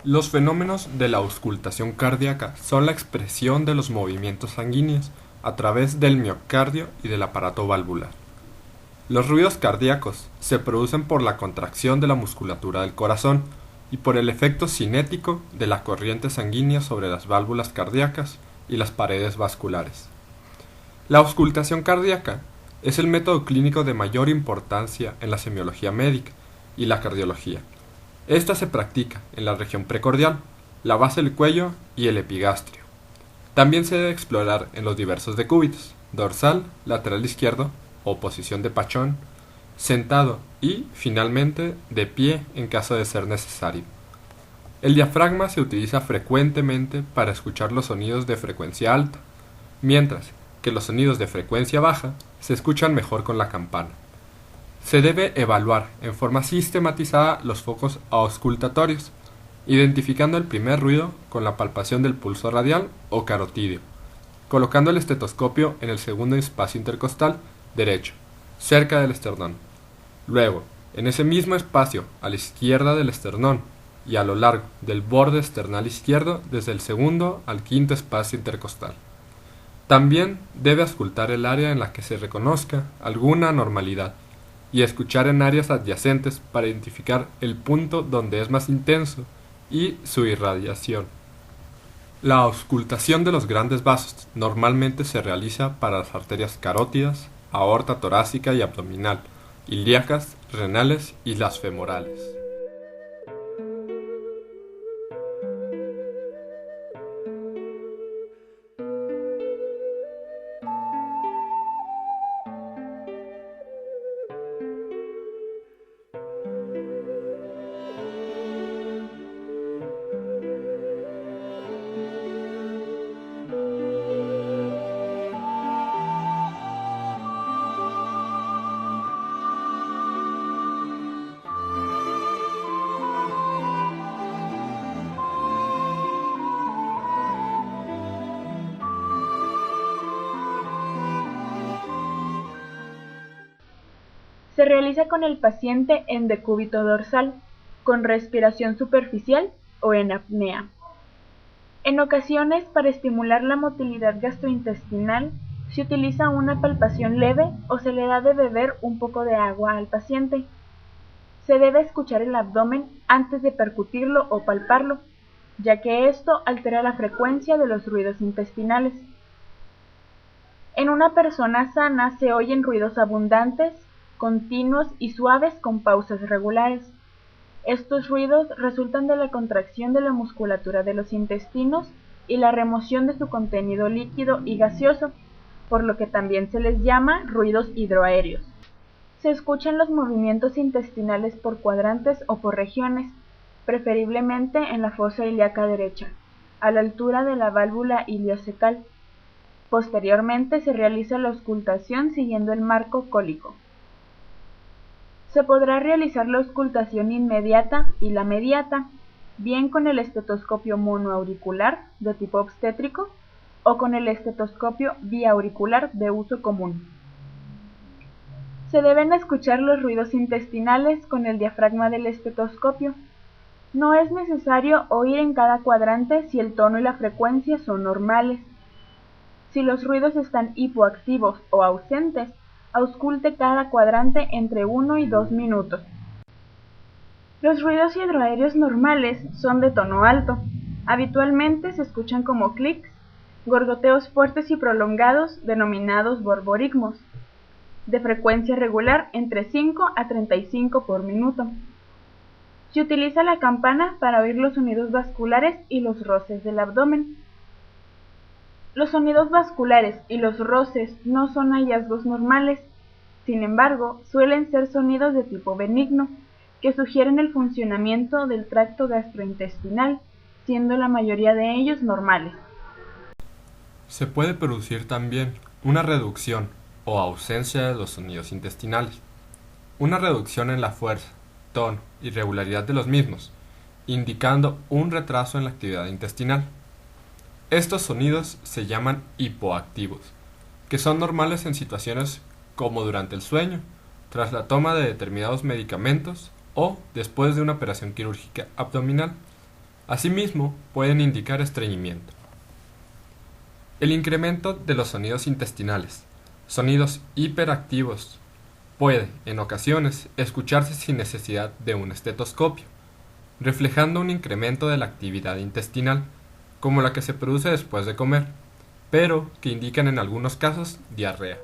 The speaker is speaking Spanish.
Los fenómenos de la auscultación cardíaca son la expresión de los movimientos sanguíneos a través del miocardio y del aparato valvular. Los ruidos cardíacos se producen por la contracción de la musculatura del corazón y por el efecto cinético de la corriente sanguínea sobre las válvulas cardíacas y las paredes vasculares. La auscultación cardíaca es el método clínico de mayor importancia en la semiología médica y la cardiología. Esta se practica en la región precordial, la base del cuello y el epigastrio. También se debe explorar en los diversos decúbitos, dorsal, lateral izquierdo o posición de pachón, sentado y, finalmente, de pie en caso de ser necesario. El diafragma se utiliza frecuentemente para escuchar los sonidos de frecuencia alta, mientras que los sonidos de frecuencia baja se escuchan mejor con la campana. Se debe evaluar en forma sistematizada los focos auscultatorios, identificando el primer ruido con la palpación del pulso radial o carotídeo, colocando el estetoscopio en el segundo espacio intercostal derecho, cerca del esternón. Luego, en ese mismo espacio, a la izquierda del esternón y a lo largo del borde esternal izquierdo desde el segundo al quinto espacio intercostal. También debe auscultar el área en la que se reconozca alguna anormalidad y escuchar en áreas adyacentes para identificar el punto donde es más intenso y su irradiación. La auscultación de los grandes vasos normalmente se realiza para las arterias carótidas, aorta torácica y abdominal, ilíacas, renales y las femorales. Se realiza con el paciente en decúbito dorsal, con respiración superficial o en apnea. En ocasiones, para estimular la motilidad gastrointestinal, se utiliza una palpación leve o se le da de beber un poco de agua al paciente. Se debe escuchar el abdomen antes de percutirlo o palparlo, ya que esto altera la frecuencia de los ruidos intestinales. En una persona sana se oyen ruidos abundantes, continuos y suaves con pausas regulares. Estos ruidos resultan de la contracción de la musculatura de los intestinos y la remoción de su contenido líquido y gaseoso, por lo que también se les llama ruidos hidroaéreos. Se escuchan los movimientos intestinales por cuadrantes o por regiones, preferiblemente en la fosa ilíaca derecha, a la altura de la válvula iliocecal. Posteriormente se realiza la auscultación siguiendo el marco cólico. Se podrá realizar la auscultación inmediata y la mediata, bien con el estetoscopio monoauricular de tipo obstétrico o con el estetoscopio biauricular de uso común. Se deben escuchar los ruidos intestinales con el diafragma del estetoscopio. No es necesario oír en cada cuadrante si el tono y la frecuencia son normales. Si los ruidos están hipoactivos o ausentes, ausculte cada cuadrante entre 1 y 2 minutos. Los ruidos hidroaéreos normales son de tono alto. Habitualmente se escuchan como clics, gorgoteos fuertes y prolongados denominados borborigmos, de frecuencia regular entre 5 a 35 por minuto. Se utiliza la campana para oír los sonidos vasculares y los roces del abdomen. Los sonidos vasculares y los roces no son hallazgos normales, sin embargo, suelen ser sonidos de tipo benigno, que sugieren el funcionamiento del tracto gastrointestinal, siendo la mayoría de ellos normales. Se puede producir también una reducción o ausencia de los sonidos intestinales, una reducción en la fuerza, tono y regularidad de los mismos, indicando un retraso en la actividad intestinal. Estos sonidos se llaman hipoactivos, que son normales en situaciones como durante el sueño, tras la toma de determinados medicamentos o después de una operación quirúrgica abdominal. Asimismo, pueden indicar estreñimiento. El incremento de los sonidos intestinales, sonidos hiperactivos, puede, en ocasiones, escucharse sin necesidad de un estetoscopio, reflejando un incremento de la actividad intestinal, como la que se produce después de comer, pero que indican en algunos casos diarrea.